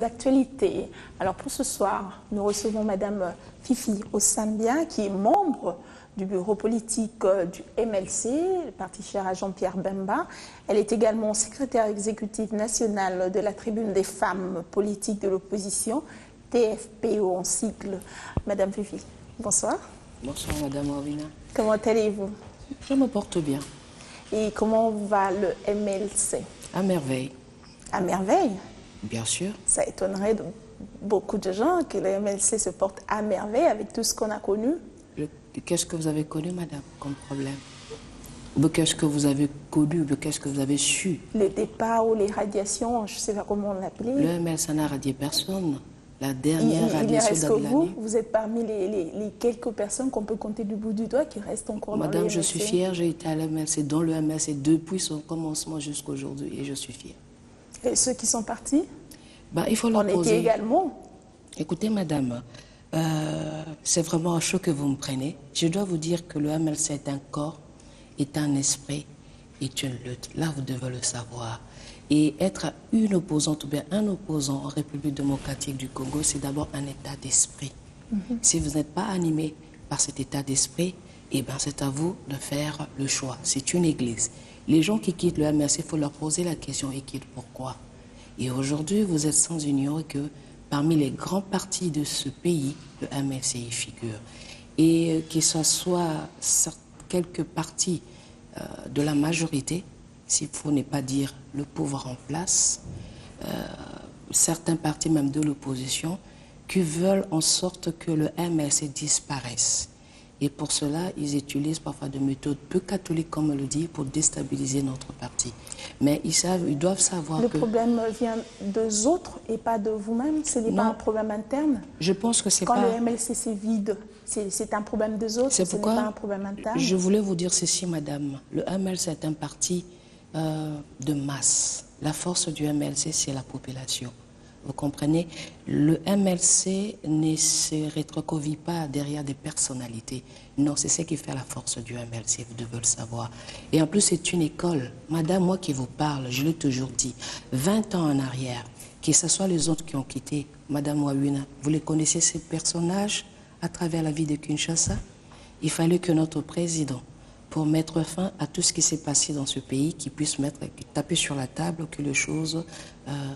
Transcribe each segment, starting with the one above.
d'actualité. Alors pour ce soir, nous recevons Madame Fifi Ossambia, qui est membre du bureau politique du MLC, le parti cher à Jean-Pierre Bemba. Elle est également secrétaire exécutive nationale de la Tribune des femmes politiques de l'opposition, TFPO en cycle. Madame Fifi, bonsoir. Bonsoir Madame Orvina. Comment allez-vous? Je me porte bien. Et comment va le MLC? À merveille. À merveille? Bien sûr. Ça étonnerait de beaucoup de gens que le MLC se porte à merveille avec tout ce qu'on a connu. Qu'est-ce que vous avez connu, madame, comme problème? Qu'est-ce que vous avez connu? Qu'est-ce que vous avez su? Les départs ou les radiations, je ne sais pas comment on l'appelait. Le MLC n'a radié personne. La dernière radiation de l'année. Vous êtes parmi les quelques personnes qu'on peut compter du bout du doigt qui restent encore madame, dans le MLC. Je suis fière, j'ai été à l'MLC, dans le MLC depuis son commencement jusqu'à aujourd'hui, et je suis fière. Et ceux qui sont partis? Il faut leur poser. On était également. Écoutez, madame, c'est vraiment un choc que vous me prenez. Je dois vous dire que le MLC est un corps, est un esprit, est une lutte. Là, vous devez le savoir. Et être une opposante ou bien un opposant en République démocratique du Congo, c'est d'abord un état d'esprit. Si vous n'êtes pas animé par cet état d'esprit, eh bien, c'est à vous de faire le choix. C'est une église. Les gens qui quittent le MLC, il faut leur poser la question, ils quittent pourquoi? Et aujourd'hui, vous êtes sans ignorer que parmi les grands partis de ce pays, le MLC y figure. Et que ce soit quelques partis de la majorité, s'il faut ne pas dire le pouvoir en place, certains partis même de l'opposition, qui veulent en sorte que le MLC disparaisse. Et pour cela, ils utilisent parfois des méthodes peu catholiques, comme on le dit, pour déstabiliser notre parti. Mais ils doivent savoir que... Le problème vient d'eux autres et pas de vous-même? Ce n'est pas un problème interne? Je pense que c'est pas... Quand le MLC c'est vide, c'est un problème d'eux autres? C'est pourquoi ce n'est pas un problème interne? Je voulais vous dire ceci, madame. Le MLC est un parti de masse. La force du MLC, c'est la population. Vous comprenez? Le MLC ne se rétrocoville pas derrière des personnalités. Non, c'est ce qui fait la force du MLC, vous devez le savoir. Et en plus, c'est une école. Madame, moi qui vous parle, je l'ai toujours dit, 20 ans en arrière, que ce soit les autres qui ont quitté, Madame Wawina, vous les connaissez ces personnages à travers la vie de Kinshasa? Il fallait que notre président, pour mettre fin à tout ce qui s'est passé dans ce pays, qui puisse taper sur la table, que les choses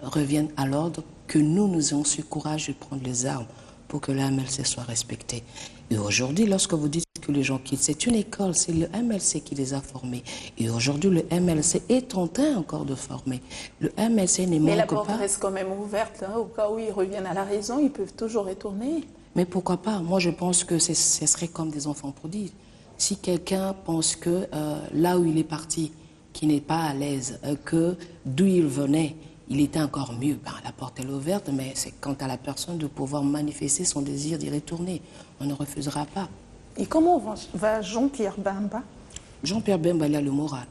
reviennent à l'ordre, que nous ayons ce courage de prendre les armes pour que le MLC soit respecté. Et aujourd'hui, lorsque vous dites que les gens quittent, c'est une école, c'est le MLC qui les a formés. Et aujourd'hui, le MLC est en train encore de former. Le MLC ne manque pas... Mais la porte reste quand même ouverte, hein, au cas où ils reviennent à la raison, ils peuvent toujours retourner. Mais pourquoi pas? Moi, je pense que ce serait comme des enfants prodiges. Si quelqu'un pense que là où il est parti, qui n'est pas à l'aise, que d'où il venait, il était encore mieux, la porte est ouverte, mais c'est quant à la personne de pouvoir manifester son désir d'y retourner. On ne refusera pas. Et comment va Jean-Pierre Bemba? Jean-Pierre Bemba, il a le moral.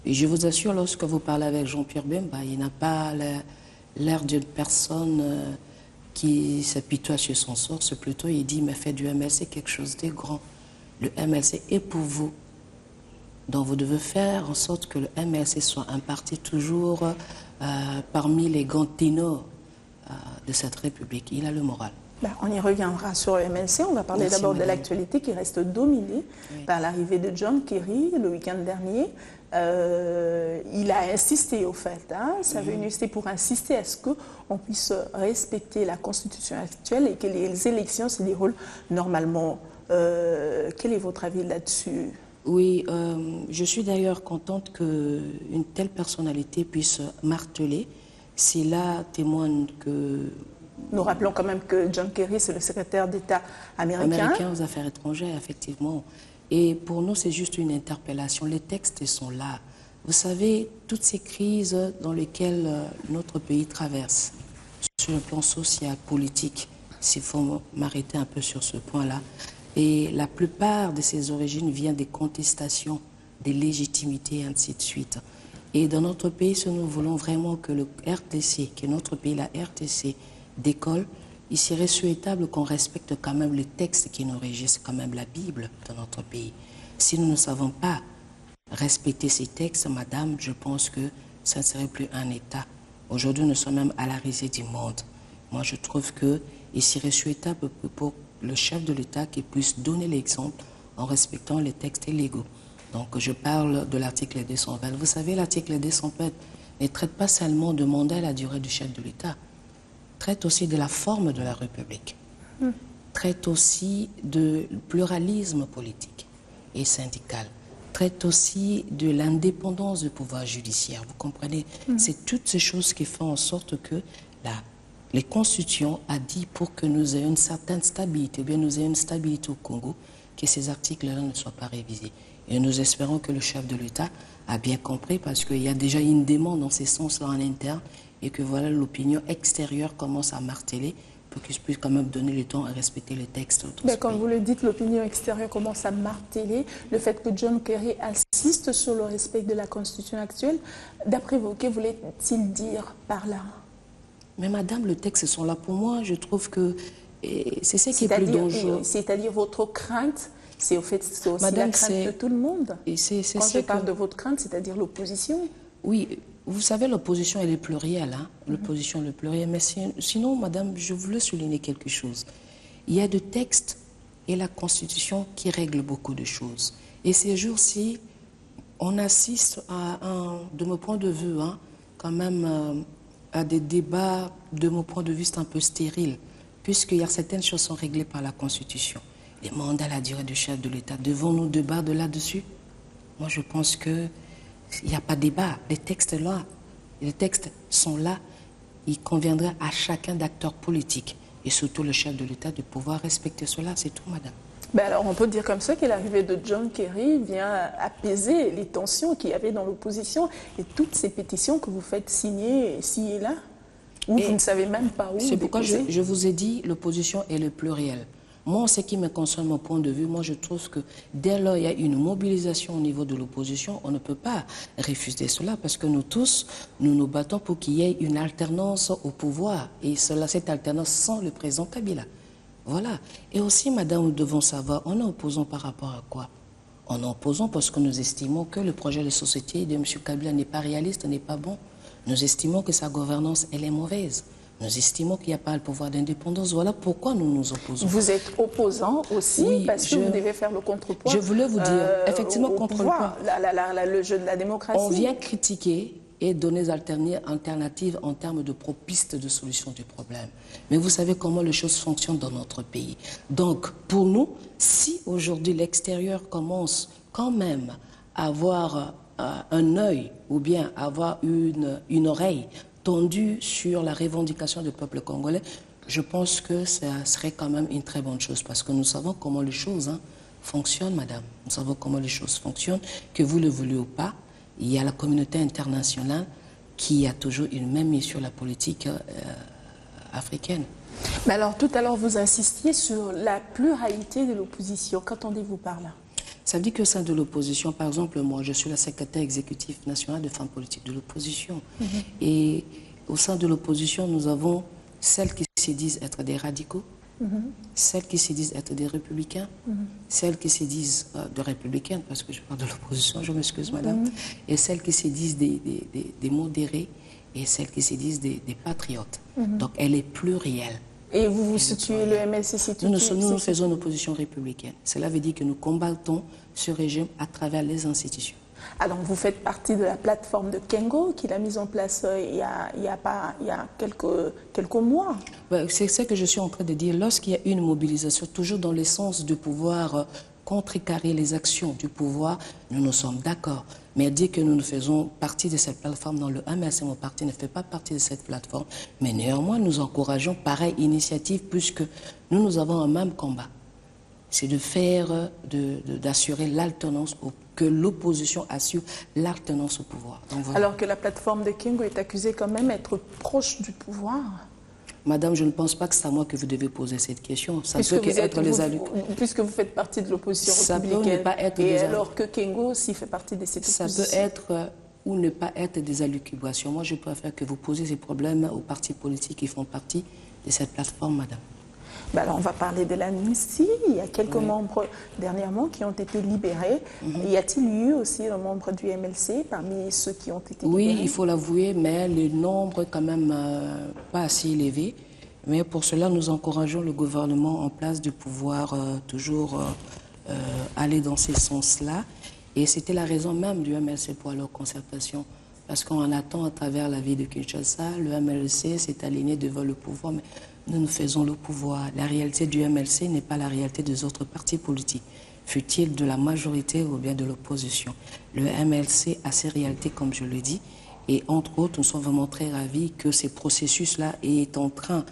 Et je vous assure, lorsque vous parlez avec Jean-Pierre Bemba, il n'a pas l'air d'une personne qui s'apitoie sur son sort. C'est plutôt, il dit, mais fait du MLC quelque chose de grand. Le MLC est pour vous. Donc vous devez faire en sorte que le MLC soit un parti toujours parmi les grands ténors de cette République. Il a le moral. On y reviendra sur le MLC. On va parler d'abord de l'actualité qui reste dominée par l'arrivée de John Kerry le week-end dernier. Il a insisté au fait, sa venue c'était pour insister à ce qu'on puisse respecter la Constitution actuelle et que les élections se déroulent normalement. Quel est votre avis là-dessus? Oui, je suis d'ailleurs contente qu'une telle personnalité puisse marteler. Cela témoigne que... Nous rappelons quand même que John Kerry, c'est le secrétaire d'État américain. Américain aux affaires étrangères, effectivement. Et pour nous, c'est juste une interpellation. Les textes sont là. Vous savez, toutes ces crises dans lesquelles notre pays traverse, sur le plan social, politique, s'il faut m'arrêter un peu sur ce point-là, et la plupart de ces origines viennent des contestations, des légitimités, ainsi de suite. Et dans notre pays, si nous voulons vraiment que le RTC, que notre pays, la RTC, décolle, il serait souhaitable qu'on respecte quand même les textes qui nous régissent, quand même la Bible dans notre pays. Si nous ne savons pas respecter ces textes, madame, je pense que ça ne serait plus un État. Aujourd'hui, nous sommes même à la risée du monde. Moi, je trouve qu'il serait souhaitable pour le chef de l'État qu'il puisse donner l'exemple en respectant les textes légaux. Donc, je parle de l'article 220. Vous savez, l'article 220 ne traite pas seulement de mandat et la durée du chef de l'État, traite aussi de la forme de la République, traite aussi de pluralisme politique et syndical, traite aussi de l'indépendance du pouvoir judiciaire. Vous comprenez? C'est toutes ces choses qui font en sorte que les constitutions a dit pour que nous ayons une certaine stabilité, ou bien nous ayons une stabilité au Congo, que ces articles-là ne soient pas révisés. Et nous espérons que le chef de l'État a bien compris, parce qu'il y a déjà une demande dans ces sens-là en interne, et que voilà, l'opinion extérieure commence à marteler pour qu'il puisse quand même donner le temps à respecter les textes. Comme vous le dites, l'opinion extérieure commence à marteler. Le fait que John Kerry insiste sur le respect de la Constitution actuelle, d'après vous, que voulait-il dire par là? Mais madame, les textes sont là pour moi. Je trouve que c'est ce qui est plus dangereux. C'est-à-dire votre crainte, c'est aussi madame, la crainte de tout le monde. Quand je parle de votre crainte, c'est-à-dire l'opposition. Oui, vous savez, l'opposition, elle est plurielle. Hein? L'opposition, elle est plurielle. Mais sinon, madame, je voulais souligner quelque chose. Il y a des textes et la Constitution qui règlent beaucoup de choses. Et ces jours-ci, on assiste à de mon point de vue, hein, quand même, à des débats, de mon point de vue, c'est un peu stérile, puisqu'il y a certaines choses qui sont réglées par la Constitution. Les mandats, la durée du chef de l'État, devons-nous débattre là-dessus? Moi, je pense qu'il n'y a pas de débat. Les textes sont là. Il conviendrait à chacun d'acteurs politiques, et surtout le chef de l'État, de pouvoir respecter cela. C'est tout, madame. Alors, on peut dire comme ça que l'arrivée de John Kerry vient apaiser les tensions qu'il y avait dans l'opposition et toutes ces pétitions que vous faites signer ici et là, où vous ne savez même pas où. C'est pourquoi je vous ai dit l'opposition est le pluriel. Moi, ce qui me concerne, mon point de vue, moi je trouve que dès lors il y a une mobilisation au niveau de l'opposition, on ne peut pas refuser cela parce que nous tous, nous nous battons pour qu'il y ait une alternance au pouvoir et cette alternance sans le président Kabila. Voilà. Et aussi, madame, nous devons savoir, on est opposant par rapport à quoi? On est opposant parce que nous estimons que le projet de société de M. Kabila n'est pas réaliste, n'est pas bon. Nous estimons que sa gouvernance, elle est mauvaise. Nous estimons qu'il n'y a pas le pouvoir d'indépendance. Voilà pourquoi nous nous opposons. Vous êtes opposant aussi, oui, parce que vous devez faire le contrepoids. Je voulais vous dire, effectivement, contre pouvoir, le jeu de la démocratie. On vient critiquer et donner des alternatives en termes de pistes de solution du problème. Mais vous savez comment les choses fonctionnent dans notre pays. Donc, pour nous, si aujourd'hui l'extérieur commence quand même à avoir un œil ou bien avoir une oreille tendue sur la revendication du peuple congolais, je pense que ça serait quand même une très bonne chose parce que nous savons comment les choses fonctionnent, madame. Nous savons comment les choses fonctionnent, que vous le voulez ou pas. Il y a la communauté internationale qui a toujours une même mise sur la politique africaine. Mais alors, tout à l'heure, vous insistiez sur la pluralité de l'opposition. Qu'entendez-vous par là? Ça veut dire qu'au sein de l'opposition, par exemple, moi, je suis la secrétaire exécutive nationale de femmes politiques de l'opposition. Et au sein de l'opposition, nous avons celles qui se disent être des radicaux, celles qui se disent être des républicains, celles qui se disent de républicaines, parce que je parle de l'opposition, je m'excuse madame, et celles qui se disent des modérés, et celles qui se disent des patriotes. Donc elle est plurielle. Et vous vous situez, le MLC situe... Nous faisons une opposition républicaine. Cela veut dire que nous combattons ce régime à travers les institutions. Alors, vous faites partie de la plateforme de Kengo qu'il a mise en place il y a quelques mois. C'est ce que je suis en train de dire. Lorsqu'il y a une mobilisation, toujours dans le sens de pouvoir contrecarrer les actions du pouvoir, nous sommes d'accord. Mais dire que nous faisons partie de cette plateforme dans le MLC, mon parti ne fait pas partie de cette plateforme. Mais néanmoins, nous encourageons pareille initiative puisque nous avons un même combat. C'est de faire, d'assurer l'alternance, que l'opposition assure l'alternance au pouvoir. Donc, voilà. Alors que la plateforme de Kengo est accusée quand même d'être proche du pouvoir. Madame, je ne pense pas que c'est à moi que vous devez poser cette question. Ça peut être les puisque vous faites partie de l'opposition républicaine. Ça peut ne pas être et alors que Kengo aussi fait partie de cette opposition. Ça peut être ou ne pas être des allucubrations. Moi, je préfère que vous posiez ces problèmes aux partis politiques qui font partie de cette plateforme, madame. Ben alors on va parler de l'amnistie. Il y a quelques membres dernièrement qui ont été libérés. Y a-t-il eu aussi un membre du MLC parmi ceux qui ont été libérés? Oui, il faut l'avouer, mais le nombre est quand même pas assez élevé. Mais pour cela, nous encourageons le gouvernement en place de pouvoir toujours aller dans ce sens-là. Et c'était la raison même du MLC pour leur concertation. Parce qu'on attend à travers la vie de Kinshasa, le MLC s'est aligné devant le pouvoir, mais nous faisons le pouvoir. La réalité du MLC n'est pas la réalité des autres partis politiques, fût-il de la majorité ou bien de l'opposition. Le MLC a ses réalités, comme je le dis, et entre autres, nous sommes vraiment très ravis que ces processus-là est en train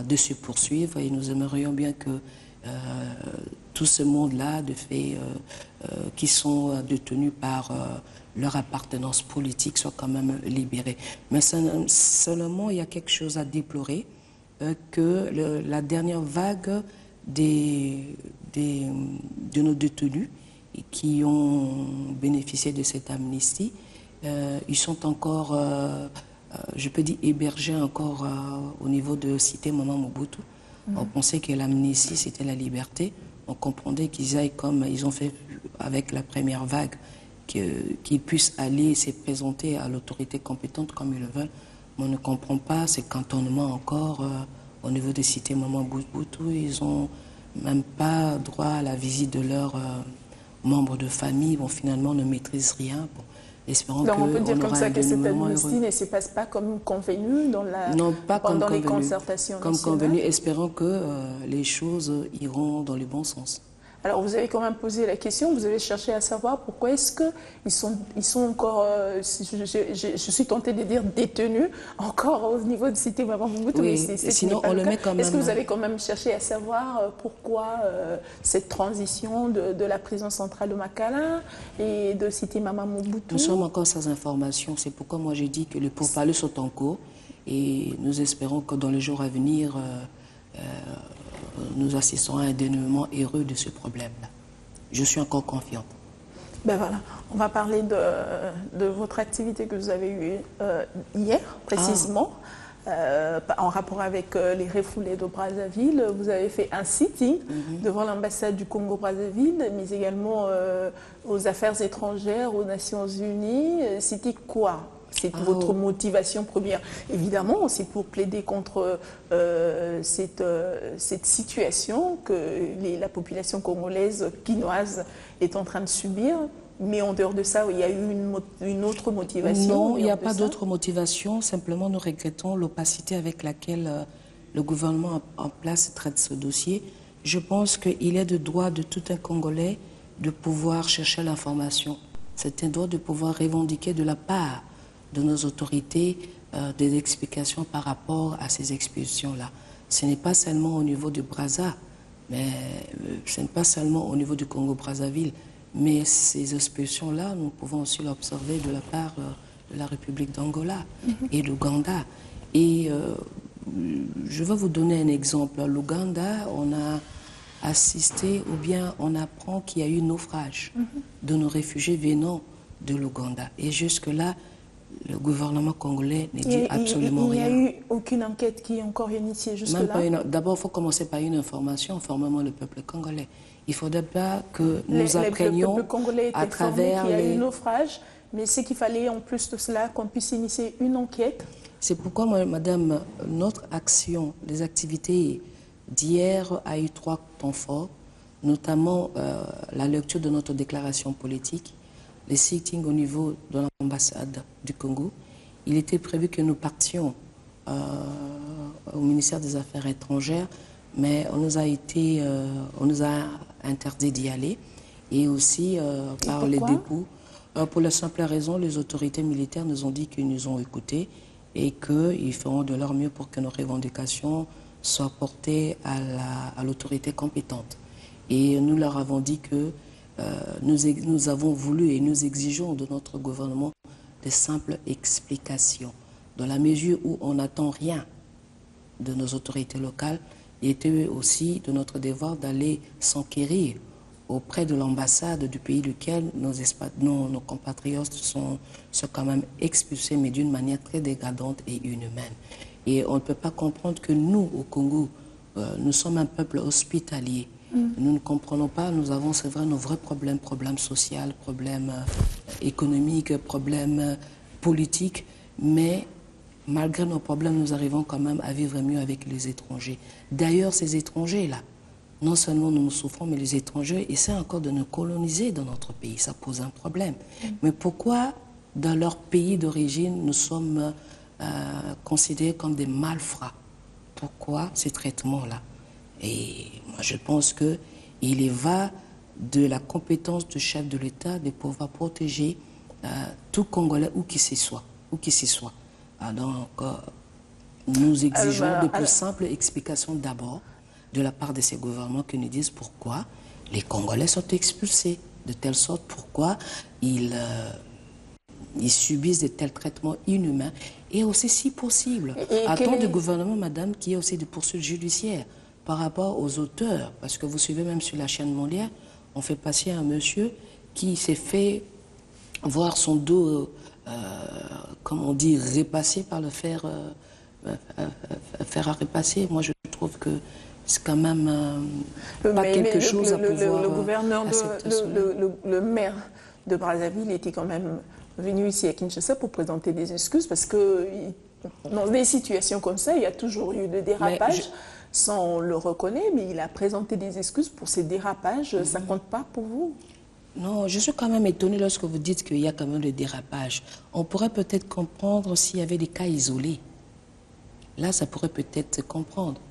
de se poursuivre et nous aimerions bien que tout ce monde-là, de fait, qui sont détenus par leur appartenance politique, soient quand même libérés. Mais seulement, il y a quelque chose à déplorer, que la dernière vague de nos détenus qui ont bénéficié de cette amnistie, ils sont encore, je peux dire, hébergés encore au niveau de Cité Maman Mobutu. On pensait que l'amnistie, c'était la liberté. On comprenait qu'ils aillent comme ils ont fait avec la première vague, qu'ils puissent aller se présenter à l'autorité compétente comme ils le veulent. Mais on ne comprend pas ces cantonnements encore au niveau des cités Maman Mobutu. Ils n'ont même pas droit à la visite de leurs membres de famille. Bon, finalement, on ne maîtrise rien. Bon, espérons donc on peut dire comme ça que cette amnistie ne se passe pas comme convenu dans pendant les concertations comme nationales. convenu, espérons que les choses iront dans le bon sens. Alors vous avez quand même posé la question, vous avez cherché à savoir pourquoi est-ce qu'ils sont encore, je suis tentée de dire détenus, encore au niveau de Cité Maman Mobutu. Oui, mais sinon on le met quand même. Est-ce que vous avez quand même cherché à savoir pourquoi cette transition de la prison centrale de Makala et de Cité Maman Mobutu? Nous sommes encore sans information, c'est pourquoi moi j'ai dit que les pourparlers sont en cours et nous espérons que dans les jours à venir, nous assisterons à un dénouement heureux de ce problème-là. Je suis encore confiante. Ben voilà, on va parler de votre activité que vous avez eue hier, précisément, en rapport avec les refoulés de Brazzaville. Vous avez fait un sitting devant l'ambassade du Congo-Brazzaville, mais également aux affaires étrangères, aux Nations Unies. C'était quoi? C'est votre motivation première. Évidemment, c'est pour plaider contre cette situation que la population congolaise, quinoise, est en train de subir. Mais en dehors de ça, il y a eu une autre motivation? Non, il n'y a pas d'autre motivation. Simplement, nous regrettons l'opacité avec laquelle le gouvernement en place traite ce dossier. Je pense qu'il est de droit de tout un Congolais de pouvoir chercher l'information. C'est un droit de pouvoir revendiquer de la part de nos autorités des explications par rapport à ces expulsions-là. Ce n'est pas seulement au niveau du Brazza, mais ce n'est pas seulement au niveau du Congo-Brazzaville, mais ces expulsions-là, nous pouvons aussi l'observer de la part de la République d'Angola et l'Ouganda. Et je vais vous donner un exemple. L'Ouganda, on a assisté, ou bien on apprend qu'il y a eu naufrage de nos réfugiés venant de l'Ouganda. Et jusque-là, le gouvernement congolais ne dit absolument rien. Il n'y a eu aucune enquête qui est encore initiée jusque-là? D'abord, il faut commencer par une information, informement le peuple congolais. Il ne faudrait pas que nous apprenions le peuple congolais était à travers qu'il y a eu naufrage, mais c'est qu'il fallait en plus de cela qu'on puisse initier une enquête. C'est pourquoi, madame, notre action, les activités d'hier a eu 3 temps forts, notamment la lecture de notre déclaration politique, les sittings au niveau de l'ambassade du Congo. Il était prévu que nous partions au ministère des Affaires étrangères, mais on nous a interdit d'y aller. Et aussi par les dépôts. Pour la simple raison, les autorités militaires nous ont dit qu'ils nous ont écoutés et qu'ils feront de leur mieux pour que nos revendications soient portées à l'autorité compétente. Et nous leur avons dit que nous avons voulu et nous exigeons de notre gouvernement de simples explications. Dans la mesure où on n'attend rien de nos autorités locales, il était aussi de notre devoir d'aller s'enquérir auprès de l'ambassade du pays duquel nos compatriotes sont quand même expulsés, mais d'une manière très dégradante et inhumaine. Et on ne peut pas comprendre que nous, au Congo, nous sommes un peuple hospitalier. Nous ne comprenons pas, nous avons, c'est vrai, nos vrais problèmes, problèmes sociaux, problèmes économiques, problèmes politiques, mais malgré nos problèmes, nous arrivons quand même à vivre mieux avec les étrangers. D'ailleurs, ces étrangers-là, non seulement nous souffrons, mais les étrangers essaient encore de nous coloniser dans notre pays. Ça pose un problème. Mais pourquoi, dans leur pays d'origine, nous sommes considérés comme des malfrats? Pourquoi ces traitements-là? Et moi, je pense qu'il y va de la compétence du chef de l'État de pouvoir protéger tout Congolais où qu'il s'y soit. Donc, nous exigeons de plus simples explications d'abord de la part de ces gouvernements qui nous disent pourquoi les Congolais sont expulsés, de telle sorte pourquoi ils subissent de tels traitements inhumains et aussi, si possible, attend du gouvernement, madame, qu'il y ait aussi des poursuites judiciaires par rapport aux auteurs, parce que vous suivez même sur la chaîne mondiale, on fait passer un monsieur qui s'est fait voir son dos, comme on dit, repassé par le fer à repasser. Moi, je trouve que c'est quand même pas quelque chose à pouvoir... Le gouverneur, le maire de Brazzaville était quand même venu ici à Kinshasa pour présenter des excuses, parce que dans des situations comme ça, il y a toujours eu de dérapages. Ça, on le reconnaît, mais il a présenté des excuses pour ces dérapages. Ça ne compte pas pour vous? Non, je suis quand même étonnée lorsque vous dites qu'il y a quand même des dérapages. On pourrait peut-être comprendre s'il y avait des cas isolés. Là, ça pourrait peut-être se comprendre.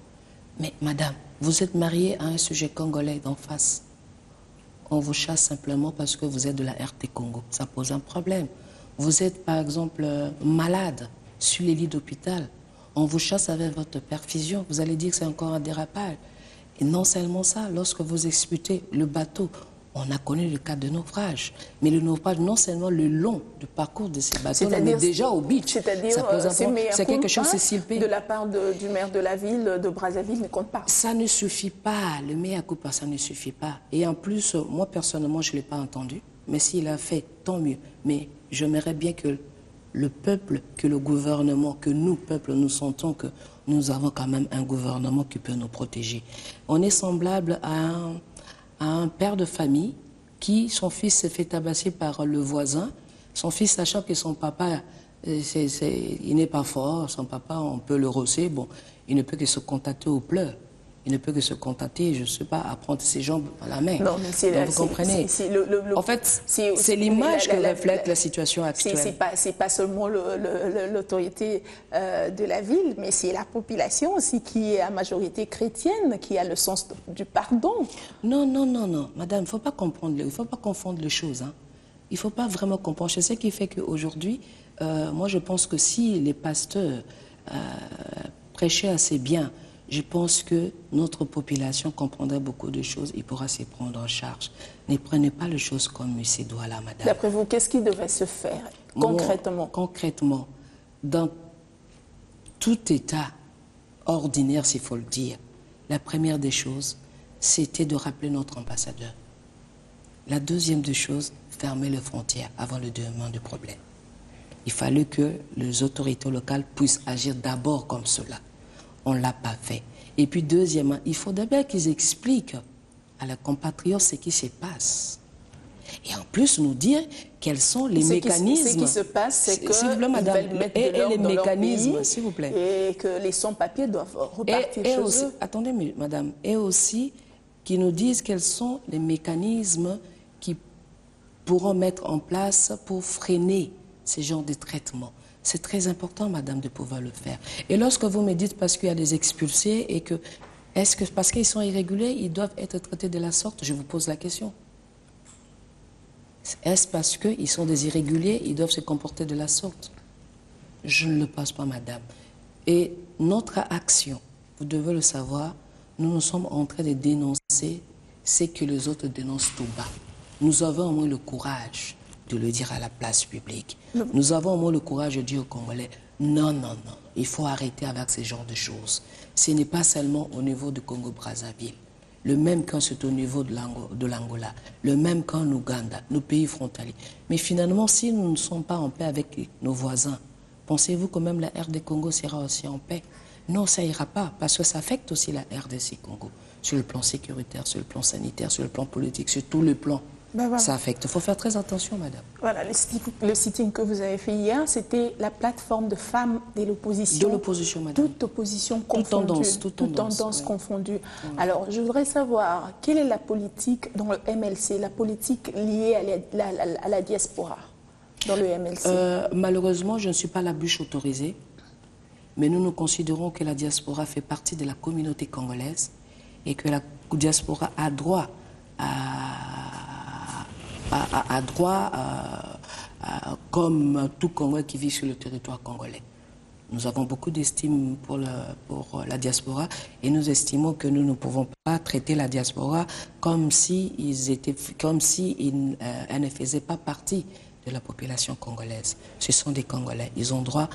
Mais madame, vous êtes mariée à un sujet congolais d'en face. On vous chasse simplement parce que vous êtes de la RT Congo. Ça pose un problème. Vous êtes, par exemple, malade sur les lits d'hôpital. On vous chasse avec votre perfusion. Vous allez dire que c'est encore un dérapage. Et non seulement ça, lorsque vous exploitez le bateau, on a connu le cas de naufrage. Mais le naufrage, non seulement le long du parcours de ces bateaux, on est déjà au beach. C'est-à-dire, c'est quelque chose, c'est silpé. De la part du maire de la ville de Brazzaville ne compte pas. Ça ne suffit pas. Le mea culpa, ça ne suffit pas. Et en plus, moi, personnellement, je ne l'ai pas entendu. Mais s'il a fait, tant mieux. Mais j'aimerais bien que le peuple, que le gouvernement, que nous, peuple, nous sentons que nous avons quand même un gouvernement qui peut nous protéger. On est semblable à un père de famille qui, son fils s'est fait tabasser par le voisin. Son fils, sachant que son papa, il n'est pas fort, son papa, on peut le rosser, bon, il ne peut que se contenter aux pleurs. Il ne peut que se contenter, je ne sais pas, à prendre ses jambes à la main. Non, mais vous comprenez. En fait, c'est l'image que reflète la situation actuelle. C'est pas seulement l'autorité de la ville, mais c'est la population aussi qui est à majorité chrétienne, qui a le sens du pardon. Non, madame, il ne faut pas confondre les choses. Hein. Il ne faut pas vraiment comprendre. C'est ce qui fait qu'aujourd'hui, moi je pense que si les pasteurs prêchaient assez bien, je pense que notre population comprendrait beaucoup de choses et pourra s'y prendre en charge. Ne prenez pas les choses comme ces doigts-là, madame. D'après vous, qu'est-ce qui devrait se faire concrètement? Concrètement, dans tout état ordinaire, s'il faut le dire, la première des choses, c'était de rappeler notre ambassadeur. La deuxième des choses, fermer les frontières avant le développement du problème. Il fallait que les autorités locales puissent agir d'abord comme cela. On ne l'a pas fait. Et puis deuxièmement, il faut d'abord qu'ils expliquent à leurs compatriotes ce qui se passe. Et en plus nous dire quels sont les mécanismes. Ce qui se passe, c'est que s'il vous plaît, madame, ils veulent mettre de l'ordre dans leur pays, s'il vous plaît. Et que les sans-papiers doivent repartir chez aussi, eux. Attendez, madame, et aussi qu'ils nous disent quels sont les mécanismes qui pourront mettre en place pour freiner ce genre de traitement. C'est très important, madame, de pouvoir le faire. Et lorsque vous me dites parce qu'il y a des expulsés et que, est-ce que parce qu'ils sont irréguliers, ils doivent être traités de la sorte? Je vous pose la question. Est-ce parce qu'ils sont des irréguliers, ils doivent se comporter de la sorte? Je ne le pense pas, madame. Et notre action, vous devez le savoir, nous sommes en train de dénoncer ce que les autres dénoncent tout bas. Nous avons au moins le courage de le dire à la place publique. Nous avons au moins le courage de dire aux Congolais, non, il faut arrêter avec ce genre de choses. Ce n'est pas seulement au niveau du Congo-Brazzaville, le même quand c'est au niveau de l'Angola, le même qu'en Ouganda, nos pays frontaliers. Mais finalement, si nous ne sommes pas en paix avec nos voisins, pensez-vous que même la RD Congo sera aussi en paix? Non, ça ira pas, parce que ça affecte aussi la RDC Congo, sur le plan sécuritaire, sur le plan sanitaire, sur le plan politique, sur tous les plans. Ben voilà. Ça affecte. Il faut faire très attention, madame. Voilà, le sitting que vous avez fait hier, c'était la plateforme de femmes de l'opposition. De l'opposition, madame. Toute opposition confondue. Toute tendance oui. confondue. Alors, je voudrais savoir, quelle est la politique dans le MLC, la politique liée à la diaspora dans le MLC? Malheureusement, je ne suis pas la bûche autorisée, mais nous considérons que la diaspora fait partie de la communauté congolaise et que la diaspora a droit comme tout Congolais qui vit sur le territoire congolais. Nous avons beaucoup d'estime pour la diaspora et nous estimons que nous ne pouvons pas traiter la diaspora comme si elle ne faisait pas partie de la population congolaise. Ce sont des Congolais. Ils ont droit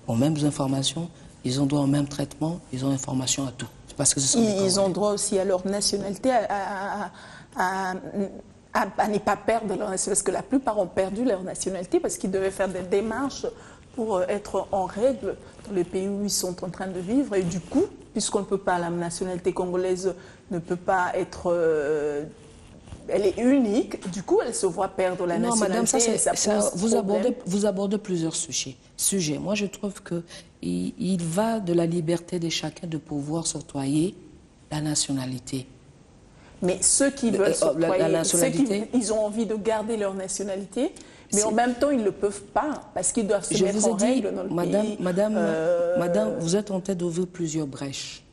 aux mêmes informations, ils ont droit au même traitement, ils ont information à tout. Parce que ce sont des Congolais. Ils ont droit aussi à leur nationalité, à ne pas perdre leur nationalité, parce que la plupart ont perdu leur nationalité parce qu'ils devaient faire des démarches pour être en règle dans les pays où ils sont en train de vivre. Et du coup, puisqu'on ne peut pas, la nationalité congolaise ne peut pas être... elle est unique, du coup, elle se voit perdre la nationalité. Madame, vous abordez plusieurs sujets. Moi, je trouve qu'il va de la liberté de chacun de pouvoir s'octroyer la nationalité. Mais ceux qui veulent s'octroyer, ils ont envie de garder leur nationalité, mais en même temps, ils ne le peuvent pas, parce qu'ils doivent se mettre en règle dans le pays. Madame, vous êtes en train d'ouvrir plusieurs brèches.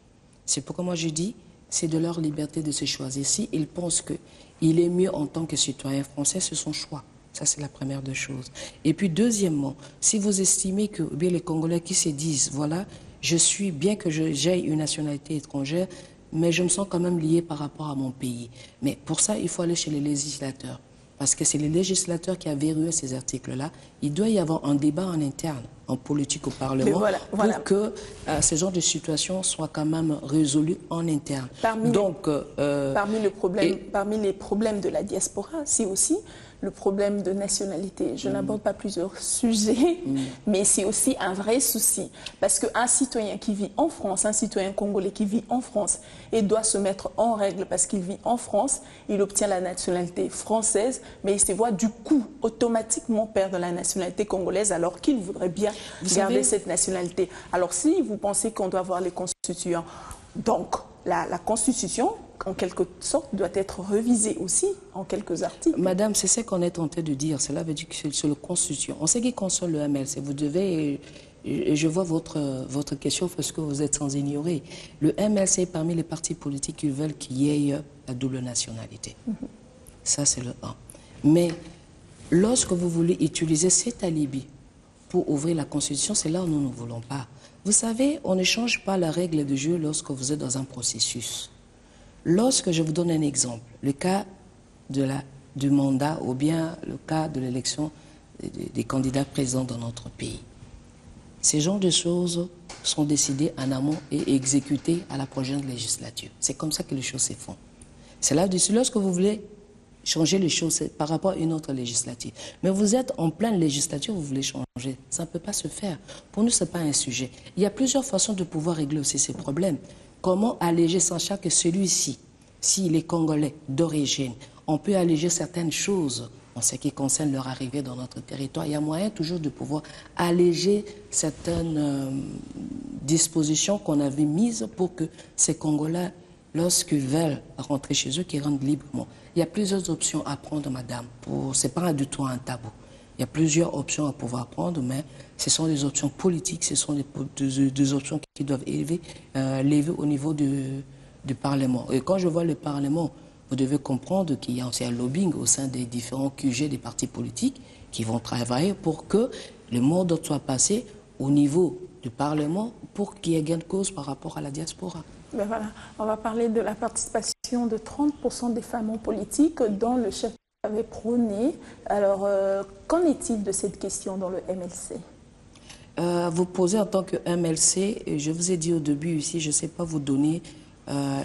C'est pourquoi moi je dis, c'est de leur liberté de se choisir. Si ils pensent qu'il est mieux en tant que citoyen français, c'est son choix. Ça, c'est la première des choses. Et puis, deuxièmement, si vous estimez que bien les Congolais qui se disent, voilà, je suis, bien que j'aie une nationalité étrangère, mais je me sens quand même lié par rapport à mon pays. Mais pour ça, il faut aller chez les législateurs. Parce que c'est les législateurs qui ont verrouillé ces articles-là. Il doit y avoir un débat en interne, en politique au Parlement, pour que ce genre de situation soit quand même résolu en interne. Parmi les problèmes de la diaspora, c'est aussi le problème de nationalité. Je n'aborde pas plusieurs sujets, mais c'est aussi un vrai souci. Parce qu'un citoyen qui vit en France, un citoyen congolais qui vit en France et doit se mettre en règle parce qu'il vit en France, il obtient la nationalité française, mais il se voit du coup automatiquement perdre la nationalité congolaise alors qu'il voudrait bien garder cette nationalité. Alors si vous pensez qu'on doit avoir les constituants, donc la Constitution, en quelque sorte, doit être révisée aussi en quelques articles. Madame, c'est ce qu'on est tenté de dire. Cela veut dire que sur la Constitution, en ce qui concerne le MLC, vous devez, et je vois votre question parce que vous êtes sans ignorer, le MLC est parmi les partis politiques qui veulent qu'il y ait la double nationalité. Ça, c'est le 1. Mais lorsque vous voulez utiliser cet alibi pour ouvrir la Constitution, c'est là où nous ne voulons pas. Vous savez, on ne change pas la règle du jeu lorsque vous êtes dans un processus. Lorsque je vous donne un exemple, le cas du mandat ou bien le cas de l'élection des candidats présents dans notre pays, ces genres de choses sont décidées en amont et exécutées à la prochaine législature. C'est comme ça que les choses se font. C'est là-dessus, lorsque vous voulez changer les choses par rapport à une autre législature. Mais vous êtes en pleine législature, vous voulez changer. Ça ne peut pas se faire. Pour nous, ce n'est pas un sujet. Il y a plusieurs façons de pouvoir régler aussi ces problèmes. Comment alléger, sachant que celui-ci, s'il est congolais d'origine, on peut alléger certaines choses en ce qui concerne leur arrivée dans notre territoire. Il y a moyen toujours de pouvoir alléger certaines dispositions qu'on avait mises pour que ces Congolais, lorsqu'ils veulent rentrer chez eux, qu'ils rentrent librement. Il y a plusieurs options à prendre, madame. Ce n'est pas du tout un tabou. Il y a plusieurs options à pouvoir prendre, mais ce sont des options politiques, ce sont des options qui doivent élever au niveau du Parlement. Et quand je vois le Parlement, vous devez comprendre qu'il y a aussi un lobbying au sein des différents QG des partis politiques qui vont travailler pour que le mot d'ordre soit passé au niveau du Parlement pour qu'il y ait gain de cause par rapport à la diaspora. Ben voilà, on va parler de la participation de 30% des femmes en politique dont le chef avait prôné. Alors, qu'en est-il de cette question dans le MLC? Vous posez en tant que MLC, je vous ai dit au début ici, je ne sais pas vous donner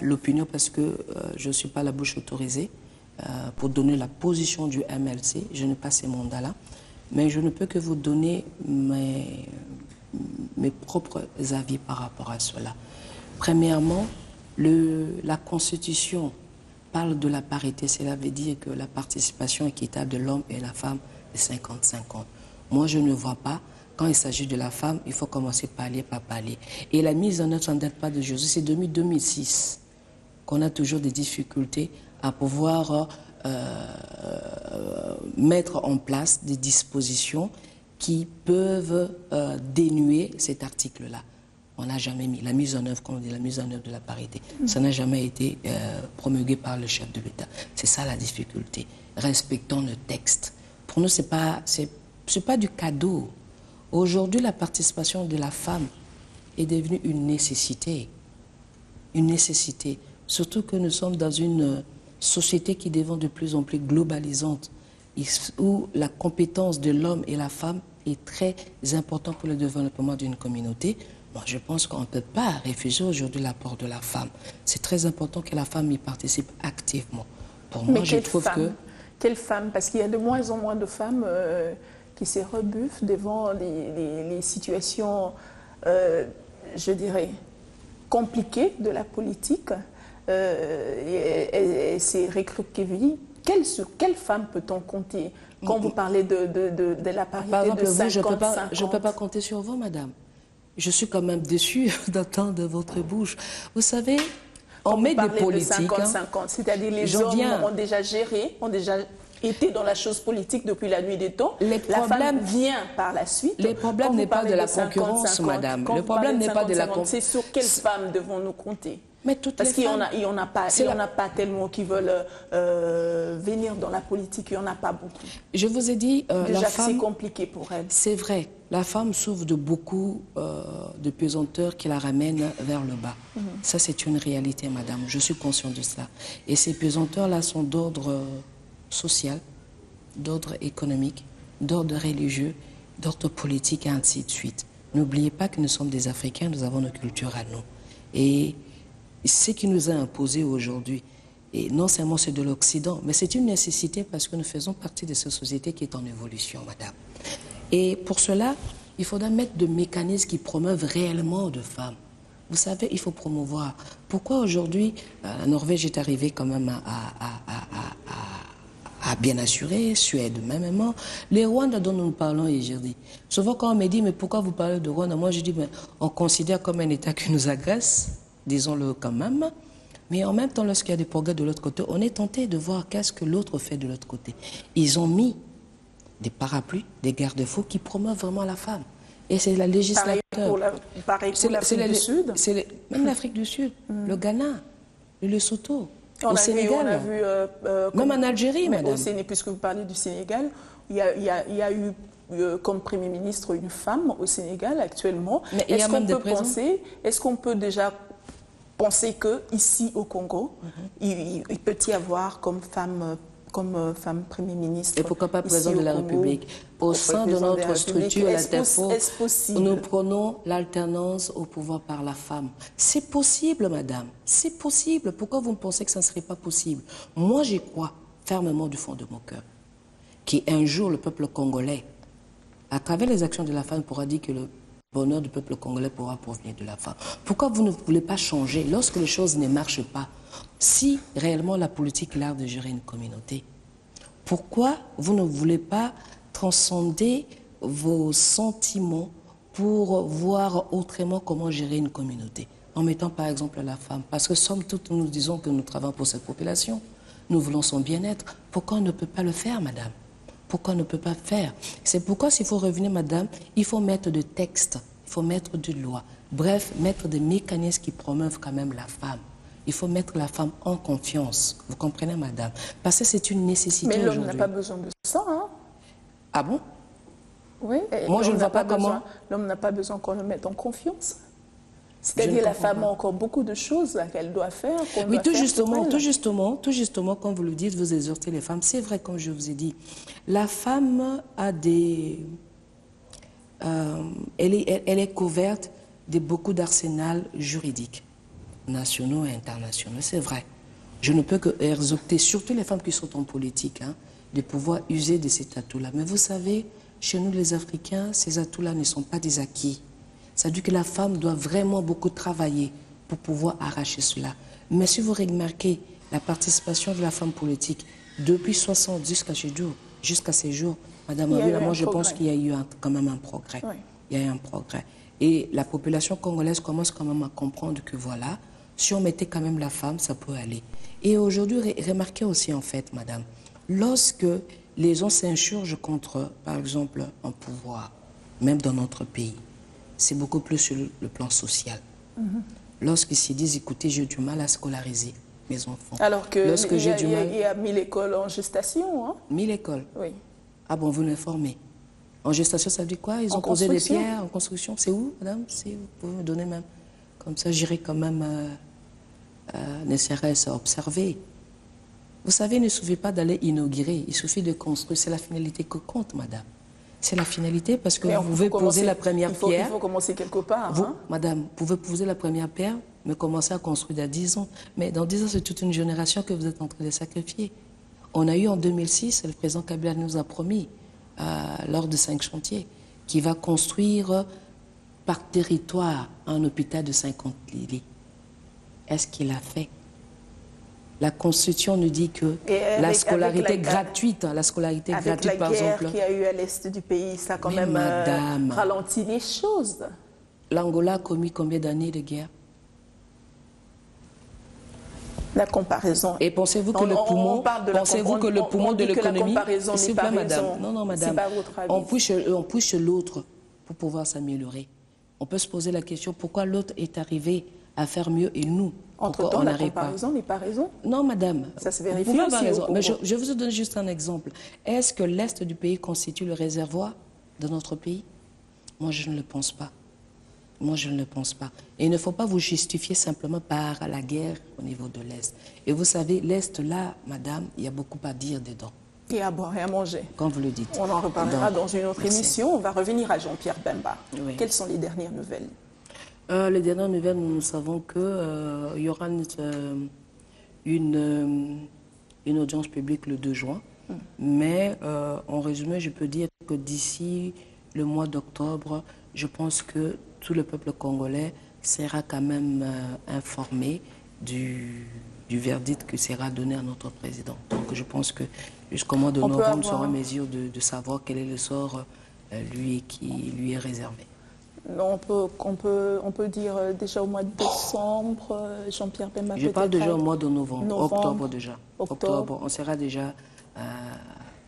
l'opinion parce que je ne suis pas la bouche autorisée pour donner la position du MLC. Je n'ai pas ces mandats-là. Mais je ne peux que vous donner mes propres avis par rapport à cela. Premièrement, la Constitution parle de la parité. Cela veut dire que la participation équitable de l'homme et la femme est 50-50. Moi, je ne vois pas. Quand il s'agit de la femme, il faut commencer palier par palier. Et la mise en œuvre, ça ne date pas de Jésus. C'est 2006 qu'on a toujours des difficultés à pouvoir mettre en place des dispositions qui peuvent dénuer cet article-là. On n'a jamais mis la mise en œuvre, comme on dit, la mise en œuvre de la parité. Ça n'a jamais été promulgué par le chef de l'État. C'est ça la difficulté. Respectons le texte. Pour nous, c'est pas du cadeau. Aujourd'hui, la participation de la femme est devenue une nécessité. Une nécessité. Surtout que nous sommes dans une société qui devient de plus en plus globalisante, où la compétence de l'homme et la femme est très importante pour le développement d'une communauté. Moi, je pense qu'on ne peut pas refuser aujourd'hui l'apport de la femme. C'est très important que la femme y participe activement. Pour moi, je trouve que... Quelle femme? Parce qu'il y a de moins en moins de femmes qui se rebuffent devant les situations, je dirais, compliquées de la politique. Et c'est recroquevillé. Sur quelle femme peut-on compter quand vous parlez de la parité? Par exemple, de 50-50? Je ne peux pas compter sur vous, madame. Je suis quand même déçue d'entendre votre bouche. Vous savez, on met des politiques... de 50-50, c'est-à-dire les hommes ont déjà géré, ont déjà été dans la chose politique depuis la nuit des temps. La femme vient par la suite. Le problème n'est pas de la concurrence, madame. Le problème n'est pas de la concurrence. C'est sur quelle femme devons-nous compter? Parce qu'il n'y en a pas tellement qui veulent venir dans la politique, il n'y en a pas beaucoup. Je vous ai dit, déjà la femme, c'est compliqué pour elle. C'est vrai, la femme souffre de beaucoup de pesanteurs qui la ramènent vers le bas. Ça, c'est une réalité, madame, je suis consciente de cela. Et ces pesanteurs-là sont d'ordre social, d'ordre économique, d'ordre religieux, d'ordre politique, et ainsi de suite. N'oubliez pas que nous sommes des Africains, nous avons nos cultures à nous. Et ce qui nous a imposé aujourd'hui, et non seulement c'est de l'Occident, mais c'est une nécessité parce que nous faisons partie de cette société qui est en évolution, madame. Et pour cela, il faudra mettre des mécanismes qui promeuvent réellement de femmes. Vous savez, il faut promouvoir. Pourquoi aujourd'hui, la Norvège est arrivée quand même à bien assurer, Suède même. Les Rwandais dont nous parlons aujourd'hui. Souvent quand on me dit, mais pourquoi vous parlez de Rwanda? Moi je dis, mais on considère comme un État qui nous agresse, disons-le quand même. Mais en même temps, lorsqu'il y a des progrès de l'autre côté, on est tenté de voir qu'est-ce que l'autre fait de l'autre côté. Ils ont mis des parapluies, des garde-fous qui promeuvent vraiment la femme. Et c'est la législature. Pareil pour l'Afrique du Sud. Même l'Afrique du Sud, le Ghana, le Lesotho, au Sénégal. Même en Algérie, madame. Au Sénégal, puisque vous parlez du Sénégal, il y a eu comme Premier ministre une femme au Sénégal actuellement. Est-ce qu'on peut déjà penser qu'ici au Congo, il peut y avoir comme femme Premier ministre. Et pourquoi pas président de la République? Au sein de notre structure, nous prenons l'alternance au pouvoir par la femme. C'est possible, madame. C'est possible. Pourquoi vous me pensez que ça ne serait pas possible? Moi, j'y crois fermement du fond de mon cœur. Qu'un jour, le peuple congolais, à travers les actions de la femme, pourra dire que le bonheur du peuple congolais pourra provenir de la femme. Pourquoi vous ne voulez pas changer lorsque les choses ne marchent pas? Si réellement la politique est l'art de gérer une communauté, pourquoi vous ne voulez pas transcender vos sentiments pour voir autrement comment gérer une communauté? En mettant par exemple la femme. Parce que somme toute, nous disons que nous travaillons pour cette population. Nous voulons son bien-être. Pourquoi on ne peut pas le faire, madame? Pourquoi on ne peut pas faire? C'est pourquoi s'il faut revenir, madame, il faut mettre des textes, il faut mettre de loi. Bref, mettre des mécanismes qui promeuvent quand même la femme. Il faut mettre la femme en confiance. Vous comprenez, madame? Parce que c'est une nécessité aujourd'hui. Mais l'homme n'a pas besoin de ça, hein? Ah bon? Oui. Moi, je ne vois pas comment... L'homme n'a pas besoin qu'on le mette en confiance. C'est-à-dire la femme a encore beaucoup de choses qu'elle doit faire. Oui, tout justement, comme vous le dites, vous exhortez les femmes. C'est vrai, comme je vous ai dit. La femme a des... elle est couverte de beaucoup d'arsenal juridiques, nationaux et internationaux. C'est vrai. Je ne peux que exhorter, surtout les femmes qui sont en politique, hein, de pouvoir user de cet atout-là. Mais vous savez, chez nous les Africains, ces atouts-là ne sont pas des acquis. Ça veut dire que la femme doit vraiment beaucoup travailler pour pouvoir arracher cela. Mais si vous remarquez la participation de la femme politique depuis 60 jusqu'à ces jours, Madame Abila, moi je pense qu'il y a eu quand même un progrès. Oui. Il y a eu un progrès. Et la population congolaise commence quand même à comprendre que voilà, si on mettait quand même la femme, ça peut aller. Et aujourd'hui, remarquez aussi en fait, Madame, lorsque les gens s'insurgent contre, par exemple, un pouvoir, même dans notre pays, c'est beaucoup plus sur le plan social. Lorsqu'ils se disent, écoutez, j'ai du mal à scolariser mes enfants. Alors qu'il y a 1000 écoles en gestation. Hein? 1000 écoles? Oui. Ah bon, vous l'informez. En gestation, ça veut dire quoi? Ils ont posé des pierres en construction. C'est où, madame? Si vous pouvez me donner même. Comme ça, j'irai quand même, ne serait-ce observer. Vous savez, il ne suffit pas d'aller inaugurer. Il suffit de construire. C'est la finalité que compte, madame. C'est la finalité parce que vous pouvez poser la première pierre. Il faut commencer quelque part. Vous, madame, vous pouvez poser la première pierre, mais commencer à construire dans 10 ans. Mais dans 10 ans, c'est toute une génération que vous êtes en train de sacrifier. On a eu en 2006, le président Kabila nous a promis, lors de 5 chantiers, qu'il va construire par territoire un hôpital de 50 lits. Est-ce qu'il a fait? La Constitution nous dit que la scolarité gratuite, par exemple... Avec la guerre qu'il y a eu à l'est du pays, ça a quand même ralenti les choses. L'Angola a commis combien d'années de guerre? La comparaison. Et pensez-vous que le poumon de l'économie... S'il vous plaît, madame. Non, madame. On pousse l'autre pour pouvoir s'améliorer. On peut se poser la question, pourquoi l'autre est arrivé à faire mieux et nous, entre-temps, la comparaison n'est pas raison. Non, madame. Ça se vérifie aussi. Mais je vous donne juste un exemple. Est-ce que l'Est du pays constitue le réservoir de notre pays? Moi, je ne le pense pas. Moi, je ne le pense pas. Et il ne faut pas vous justifier simplement par la guerre au niveau de l'Est. Et vous savez, l'Est, là, madame, il y a beaucoup à dire dedans. Et à boire et à manger. Quand vous le dites. On en reparlera dans une autre émission. On va revenir à Jean-Pierre Bemba. Oui. Quelles sont les dernières nouvelles? Les dernières nouvelles, nous savons qu'il y aura une audience publique le 2 juin. Mais en résumé, je peux dire que d'ici le mois d'octobre, je pense que tout le peuple congolais sera quand même informé du verdict qui sera donné à notre président. Donc je pense que jusqu'au mois de novembre, nous serons en mesure de savoir quel est le sort qui lui est réservé. On peut dire déjà au mois de décembre, Jean-Pierre Bemba. Je parle déjà au mois de novembre, octobre déjà. Octobre, on sera déjà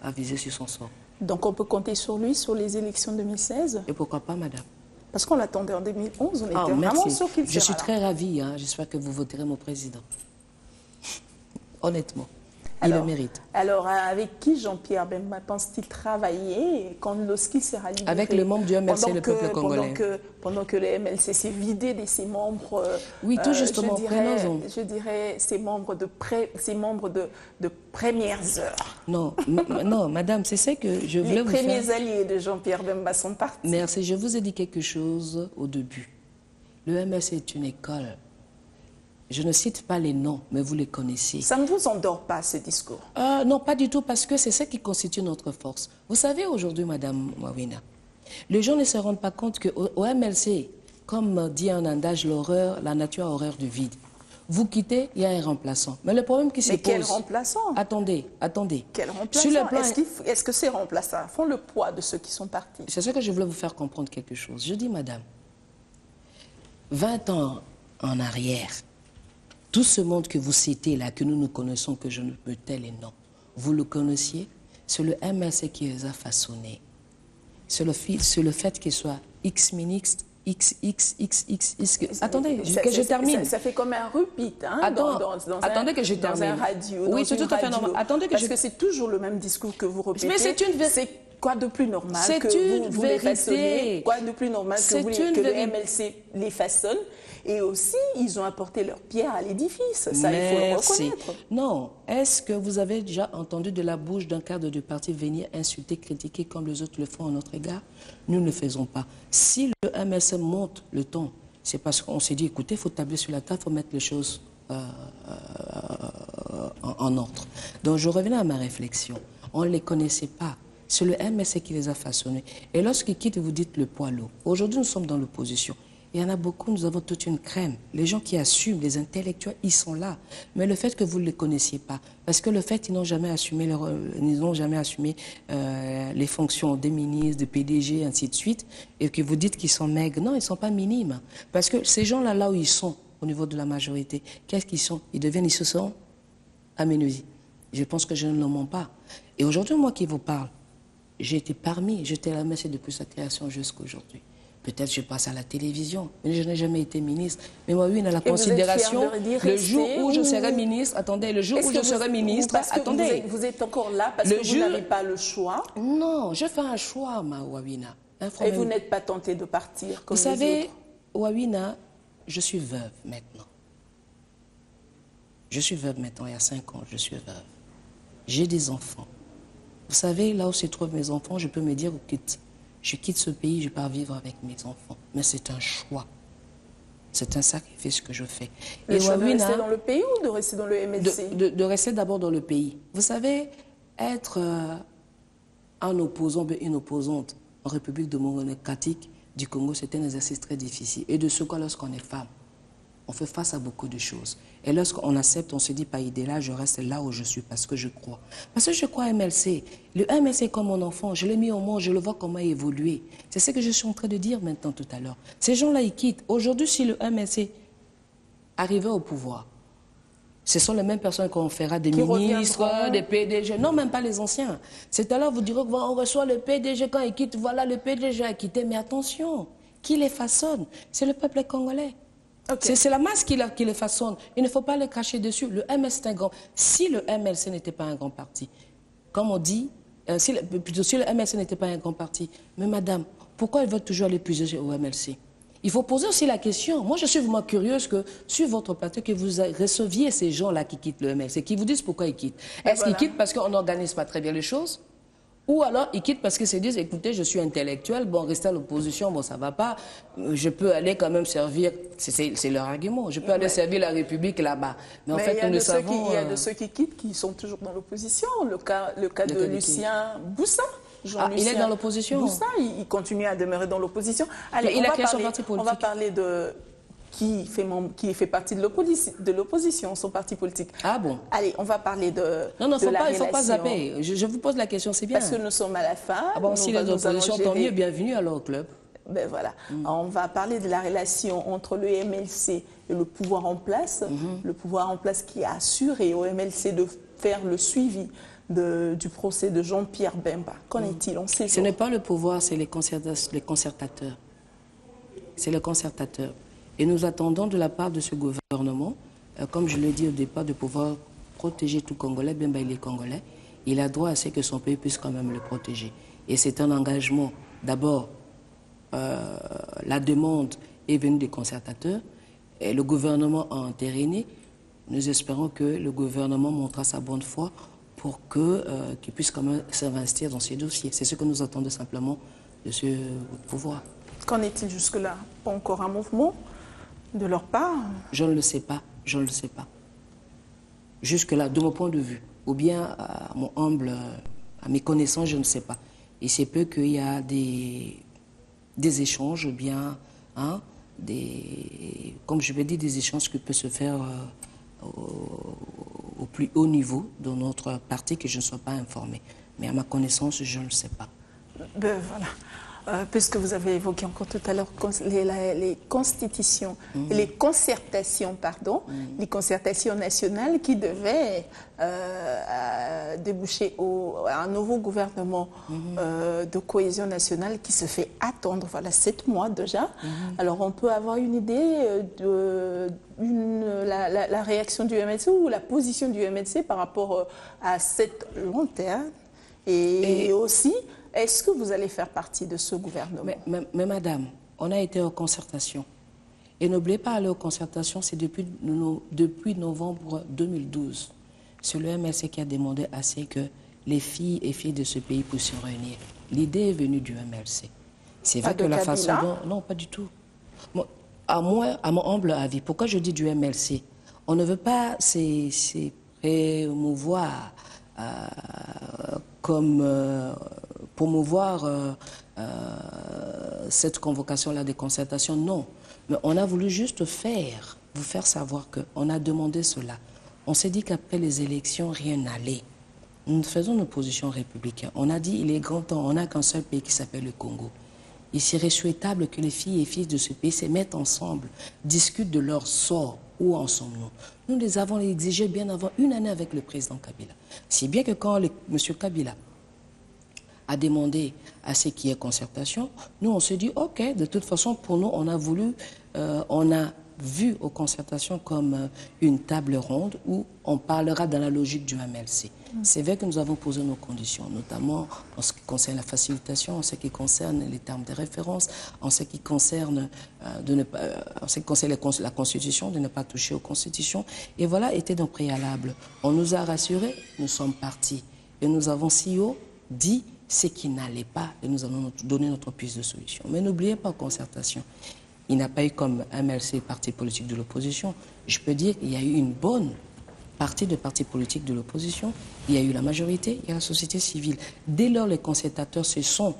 avisé sur son sort. Donc on peut compter sur lui, sur les élections 2016? Et pourquoi pas, madame? Parce qu'on l'attendait en 2011, on était vraiment sûr qu'il sera. Je suis très ravie, hein. J'espère que vous voterez mon président. Honnêtement. Il le mérite. Alors, avec qui Jean-Pierre Bemba pense-t-il travailler lorsqu'il sera libéré? Avec les membres du MLC, le peuple congolais. Pendant que le MLC s'est vidé de ses membres... Oui, tout justement, je dirais ses membres de premières heures. Non, non, madame, c'est ça que je voulais vous faire. Les premiers alliés de Jean-Pierre Bemba sont partis. Merci, je vous ai dit quelque chose au début. Le MLC est une école. Je ne cite pas les noms, mais vous les connaissez. Ça ne vous endort pas, ce discours? Non, pas du tout, parce que c'est ça qui constitue notre force. Vous savez, aujourd'hui, madame Mawina, les gens ne se rendent pas compte qu'au MLC, comme dit un adage, la nature a horreur du vide. Vous quittez, il y a un remplaçant. Mais le problème qui se pose... Mais quel remplaçant? Attendez. Quel remplaçant? Est-ce que ces remplaçants font le poids de ceux qui sont partis? C'est ce que je voulais vous faire comprendre quelque chose. Je dis, madame, 20 ans en arrière, tout ce monde que vous citez là, que nous connaissons, que je ne peux tel et non, vous le connaissiez, c'est le MLC qui les a façonnés. C'est le fait qu'il soit X-Minix, Attendez, que je termine. Ça fait comme un repeat, hein, attendez que je termine. Dans un radio, oui, c'est tout à fait normal. Parce que c'est toujours le même discours que vous répétez. Mais c'est une vérité. Quoi de plus normal que vous les façonnez? Quoi de plus normal que le MLC les façonne? Et aussi, ils ont apporté leur pierre à l'édifice. Ça, il faut le reconnaître. Non. Est-ce que vous avez déjà entendu de la bouche d'un cadre du parti venir insulter, critiquer comme les autres le font à notre égard? Nous ne le faisons pas. Si le MLC monte le ton, c'est parce qu'on s'est dit, écoutez, il faut tabler sur la table, il faut mettre les choses en ordre. Donc, je revenais à ma réflexion. On ne les connaissait pas. C'est le MLC qui les a façonnés. Et lorsqu'ils quittent, vous dites le poids lourd. Aujourd'hui, nous sommes dans l'opposition. Il y en a beaucoup, nous avons toute une crème. Les gens qui assument, les intellectuels, ils sont là. Mais le fait que vous ne les connaissiez pas, parce que le fait qu'ils n'ont jamais assumé, les fonctions des ministres, des PDG, ainsi de suite, et que vous dites qu'ils sont maigres, non, ils ne sont pas minimes. Parce que ces gens-là, là où ils sont, au niveau de la majorité, qu'est-ce qu'ils sont? Ils se sont amenuisés. Je pense que je ne le mens pas. Et aujourd'hui, moi qui vous parle, j'étais à la messe depuis sa création jusqu'à aujourd'hui. Peut-être je passe à la télévision, mais je n'ai jamais été ministre. Mais moi, oui, dans la considération, le jour où je serai ministre, attendez, le jour où je serai ministre, attendez. Vous êtes encore là parce que vous n'avez pas le choix. Non, je fais un choix, ma Wawina. Et vous n'êtes pas tenté de partir comme vous les savez, autres. Wawina, je suis veuve maintenant. Je suis veuve maintenant, il y a 5 ans, je suis veuve. J'ai des enfants. Vous savez, là où se trouvent mes enfants, je peux me dire, je quitte ce pays, je pars vivre avec mes enfants. Mais c'est un choix. C'est un sacrifice que je fais. Le choix de rester dans le pays ou de rester dans le MLC? De rester d'abord dans le pays. Vous savez, être un opposant, une opposante en République démocratique du Congo, c'est un exercice très difficile. Et de ce quoi, lorsqu'on est femme, on fait face à beaucoup de choses. Et lorsqu'on accepte, on se dit, pas idéal, je reste là où je suis parce que je crois. Parce que je crois à MLC. Le MLC est comme mon enfant. Je l'ai mis au monde, je le vois comment évoluer. C'est ce que je suis en train de dire maintenant tout à l'heure. Ces gens-là, ils quittent. Aujourd'hui, si le MLC arrivait au pouvoir, ce sont les mêmes personnes qu'on fera des ministres, des PDG. Non, même pas les anciens. C'est alors vous direz qu'on reçoit le PDG quand il quitte. Voilà, le PDG a quitté. Mais attention, qui les façonne? C'est le peuple congolais. Okay. C'est la masse qui les façonne. Il ne faut pas les cracher dessus. Le MLC est un grand... Si le MLC n'était pas un grand parti, comme on dit, si le MLC n'était pas un grand parti, mais madame, pourquoi ils veulent toujours aller puiser au MLC? Il faut poser aussi la question. Moi, je suis vraiment curieuse que sur votre parti, que vous receviez ces gens-là qui quittent le MLC, qui vous disent pourquoi ils quittent. Est-ce qu'ils quittent parce qu'on n'organise pas très bien les choses? Ou alors, ils quittent parce qu'ils se disent, écoutez, je suis intellectuel, bon, rester à l'opposition, bon, ça va pas, je peux aller quand même servir, c'est leur argument, je peux aller servir la République là-bas. Mais en fait, nous le savons... Il y a de ceux qui quittent qui sont toujours dans l'opposition, le cas de Lucien Boussa. Il est dans l'opposition. Boussa, il continue à demeurer dans l'opposition. Allez, on va parler de... Qui fait partie de l'opposition, son parti politique. Ah bon? Allez, on va parler de Non, il ne faut pas zapper. Je vous pose la question, c'est bien. Parce que nous sommes à la fin. Ah bon, si les oppositions, tant mieux, bienvenue alors au club. Ben voilà. On va parler de la relation entre le MLC et le pouvoir en place. Le pouvoir en place qui a assuré au MLC de faire le suivi du procès de Jean-Pierre Bemba. Qu'en est-il? Ce n'est pas le pouvoir, c'est les concertateurs. C'est les concertateurs. Et nous attendons de la part de ce gouvernement, comme je l'ai dit au départ, de pouvoir protéger tout Congolais. Bemba, il est Congolais. Il a droit à ce que son pays puisse quand même le protéger. Et c'est un engagement. D'abord, la demande est venue des concertateurs. Et le gouvernement a entériné. Nous espérons que le gouvernement montrera sa bonne foi pour qu'il puisse quand même s'investir dans ces dossiers. C'est ce que nous attendons simplement de ce pouvoir. Qu'en est-il jusque-là? Pas encore un mouvement de leur part? Je ne le sais pas, je ne le sais pas. Jusque-là, de mon point de vue, ou bien à mes connaissances, je ne sais pas. Il se peut qu'il y a des échanges, ou bien, comme je l'ai dit, des échanges qui peuvent se faire au plus haut niveau de notre parti, que je ne sois pas informée. Mais à ma connaissance, je ne le sais pas. Ben voilà. Puisque vous avez évoqué encore tout à l'heure les constitutions, les concertations, pardon, les concertations nationales qui devaient déboucher à un nouveau gouvernement de cohésion nationale qui se fait attendre, voilà, 7 mois déjà. Alors on peut avoir une idée de la réaction du MLC ou la position du MLC par rapport à cette long terme et aussi... Est-ce que vous allez faire partie de ce gouvernement? Mais madame, on a été en concertation. Et n'oubliez pas, aller en concertation, c'est depuis novembre 2012. C'est le MLC qui a demandé à ce que les filles et filles de ce pays puissent se réunir. L'idée est venue du MLC. C'est vrai que la façon dont... Non, pas du tout. À mon humble avis, pourquoi je dis du MLC? On ne veut pas s'émouvoir comme promouvoir cette convocation-là des concertations, non. Mais on a voulu juste vous faire savoir qu'on a demandé cela. On s'est dit qu'après les élections, rien n'allait. Nous faisons une opposition républicaine. On a dit il est grand temps, on n'a qu'un seul pays qui s'appelle le Congo. Il serait souhaitable que les filles et fils de ce pays se mettent ensemble, discutent de leur sort. Où en sommes-nous? Nous les avons exigés bien avant une année avec le président Kabila. Si bien que quand M. Kabila a demandé à ce qui est concertation, nous on se dit ok, de toute façon pour nous on a vu aux concertations comme une table ronde où on parlera dans la logique du MLC. C'est vrai que nous avons posé nos conditions, notamment en ce qui concerne la facilitation, en ce qui concerne les termes de référence, en ce qui concerne, la Constitution, de ne pas toucher aux constitutions. Et voilà, était donc préalable. On nous a rassurés, nous sommes partis. Et nous avons si haut dit ce qui n'allait pas et nous allons donner notre piste de solution. Mais n'oubliez pas, concertation. Il n'a pas eu comme MLC parti politique de l'opposition. Je peux dire qu'il y a eu une bonne partie de partis politiques de l'opposition. Il y a eu la majorité, il y a la société civile. Dès lors, les concertateurs se sont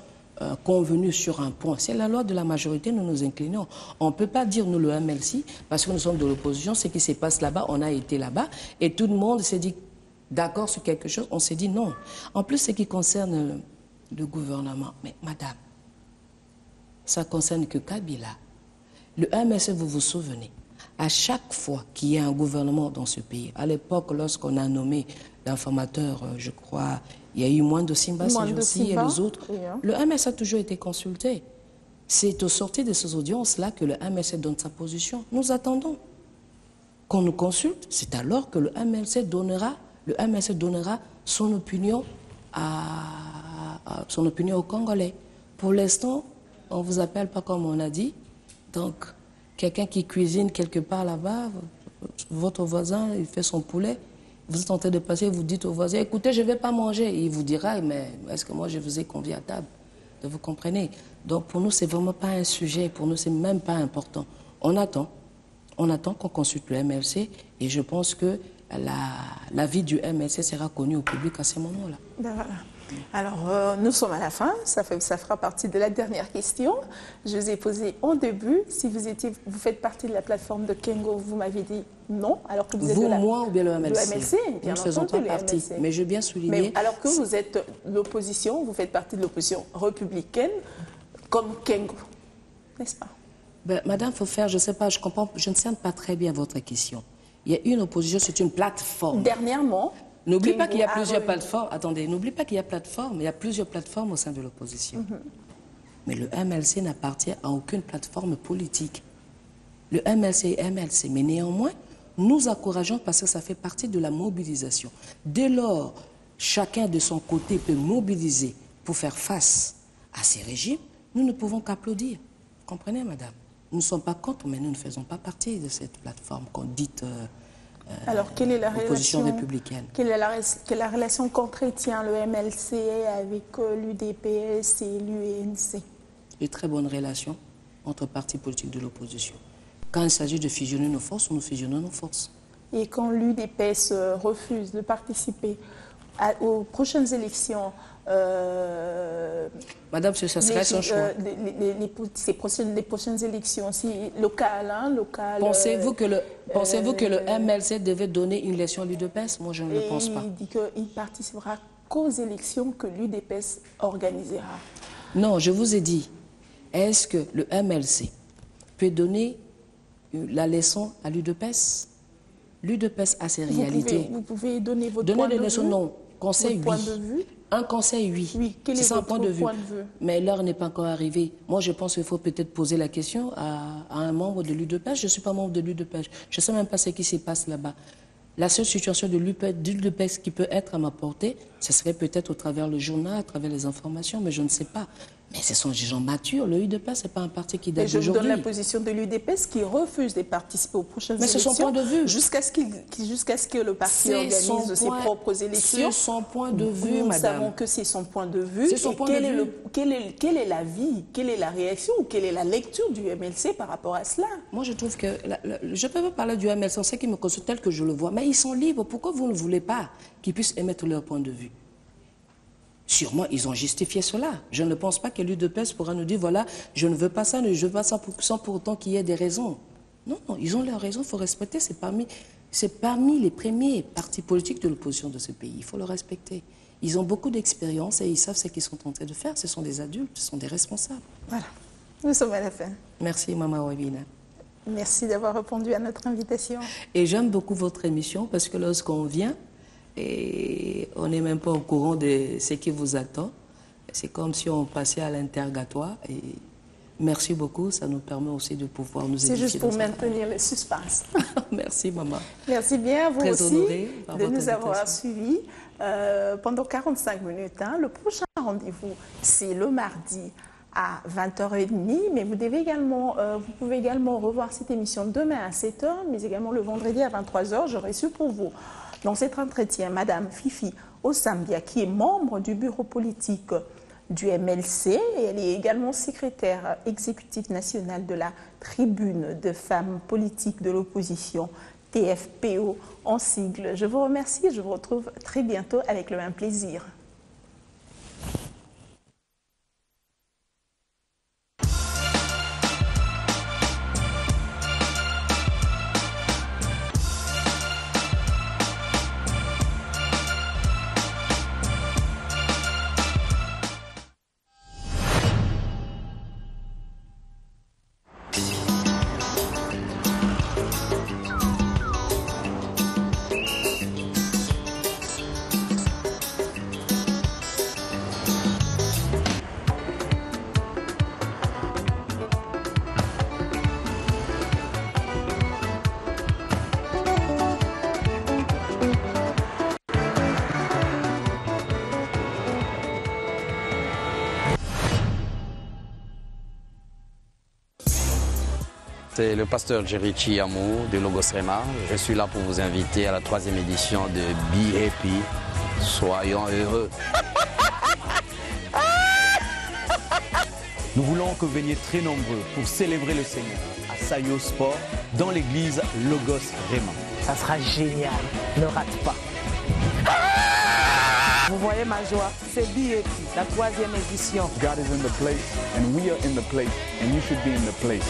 convenus sur un point. C'est la loi de la majorité, nous nous inclinons. On ne peut pas dire, nous, le MLC, parce que nous sommes de l'opposition, ce qui se passe là-bas, on a été là-bas, et tout le monde s'est dit d'accord sur quelque chose, on s'est dit non. En plus, ce qui concerne le gouvernement, mais madame, ça concerne que Kabila. Le MLC, vous vous souvenez, à chaque fois qu'il y a un gouvernement dans ce pays, à l'époque, lorsqu'on a nommé l'informateur, je crois, il y a eu moins de Simba, et les autres, oui, hein. Le MLC a toujours été consulté. C'est au sortir de ces audiences-là que le MLC donne sa position. Nous attendons qu'on nous consulte. C'est alors que le MLC donnera son opinion aux Congolais. Pour l'instant, on ne vous appelle pas comme on a dit. Donc, quelqu'un qui cuisine quelque part là-bas, votre voisin, il fait son poulet, vous êtes en train de passer, vous dites au voisin, écoutez, je ne vais pas manger. Et il vous dira, mais est-ce que moi je vous ai convié à table? Vous comprenez? Donc, pour nous, ce n'est vraiment pas un sujet, pour nous, ce n'est même pas important. On attend qu'on consulte le MLC et je pense que l'avis du MLC sera connu au public à ce moment-là. Ben voilà. Alors, nous sommes à la fin, ça fera partie de la dernière question. Je vous ai posé en début, si vous faites partie de la plateforme de Kengo, vous m'avez dit non, alors que vous êtes moi ou bien le MLC? Le MLC, bien nous ne faisons pas partie, MLC. Mais je veux bien souligner... Mais alors que vous êtes l'opposition, vous faites partie de l'opposition républicaine, comme Kengo, n'est-ce pas? Ben, madame, il faut faire, je ne sais pas, je ne sens pas très bien votre question. Il y a une opposition, c'est une plateforme. Dernièrement... N'oublie pas qu'il y a plusieurs plateformes. Attendez, n'oublie pas qu'il y a plateforme. Il y a plusieurs plateformes au sein de l'opposition. Mais le MLC n'appartient à aucune plateforme politique. Le MLC est MLC. Mais néanmoins, nous encourageons parce que ça fait partie de la mobilisation. Dès lors, chacun de son côté peut mobiliser pour faire face à ces régimes, nous ne pouvons qu'applaudir. Vous comprenez, madame? Nous ne sommes pas contre, mais nous ne faisons pas partie de cette plateforme qu'on dit... Alors, quelle est la relation républicaine? Quelle est la relation qu'entretient le MLC avec l'UDPS et l'UNC? De très bonnes relations entre partis politiques de l'opposition. Quand il s'agit de fusionner nos forces, nous fusionnons nos forces. Et quand l'UDPS refuse de participer aux prochaines élections, madame, ça serait son choix. Les prochaines élections locales, pensez-vous que le MLC devait donner une élection à l'UDPS? Moi, je ne le pense pas. Il dit qu'il participera qu'aux élections que l'UDPS organisera. Non, je vous ai dit, est-ce que le MLC peut donner la leçon à l'UDPS? L'UDPS a ses réalités. Vous pouvez donner votre point de vue? Non. Conseil, oui. Un conseil, oui. Oui, quel est votre point de vue? Mais l'heure n'est pas encore arrivée. Moi, je pense qu'il faut peut-être poser la question à un membre de l'UDPS. Je ne suis pas membre de l'UDPS. Je ne sais même pas ce qui se passe là-bas. La seule situation de l'UDPS qui peut être à ma portée, ce serait peut-être au travers le journal, à travers les informations, mais je ne sais pas. Mais ce sont des gens matures. Le UDPS, ce n'est pas un parti qui date d'aujourd'hui. Je vous donne la position de l'UDPS qui refuse de participer aux prochaines élections. Mais c'est son point de vue. Jusqu'à ce que le parti organise ses propres élections. C'est son point de vue, madame. Nous savons que c'est son point de vue. Quel est l'avis, quelle est la réaction ou quelle est la lecture du MLC par rapport à cela? Moi, je trouve que... je ne peux pas parler du MLC, on sait qu'ils me consultent tel que je le vois. Mais ils sont libres. Pourquoi vous ne voulez pas qu'ils puissent émettre leur point de vue? Sûrement, ils ont justifié cela. Je ne pense pas que l'UDPS pourra nous dire, voilà, je ne veux pas ça, je veux pas ça sans pour autant qu'il y ait des raisons. Non, non, ils ont leurs raisons, il faut respecter. C'est parmi les premiers partis politiques de l'opposition de ce pays. Il faut le respecter. Ils ont beaucoup d'expérience et ils savent ce qu'ils sont en train de faire. Ce sont des adultes, ce sont des responsables. Voilà, nous sommes à la fin. Merci, Maman Wabina. Merci d'avoir répondu à notre invitation. Et j'aime beaucoup votre émission parce que lorsqu'on vient, et on n'est même pas au courant de ce qui vous attend. C'est comme si on passait à l'interrogatoire. Et merci beaucoup, ça nous permet aussi de pouvoir nous édifier. C'est juste pour maintenir le suspense. Merci, maman. Merci bien à vous Très aussi de nous avoir invitation. suivis pendant 45 minutes. Hein. Le prochain rendez-vous, c'est le mardi à 20h30, mais vous pouvez également revoir cette émission demain à 7h, mais également le vendredi à 23h. J'aurai reçu pour vous, dans cet entretien, Madame Fifi Osambia, qui est membre du bureau politique du MLC, et elle est également secrétaire exécutive nationale de la Tribune de femmes politiques de l'opposition, TFPO en sigle. Je vous remercie et je vous retrouve très bientôt avec le même plaisir. C'est le pasteur Jerichi Amou de Logos Rema. Je suis là pour vous inviter à la 3e édition de Be Happy. Soyons heureux. Nous voulons que vous veniez très nombreux pour célébrer le Seigneur à Sayo Sport dans l'église Logos Rema. Ça sera génial, ne rate pas. Vous voyez ma joie, c'est Be Happy, la 3e édition. God is in the place and we are in the place and you should be in the place.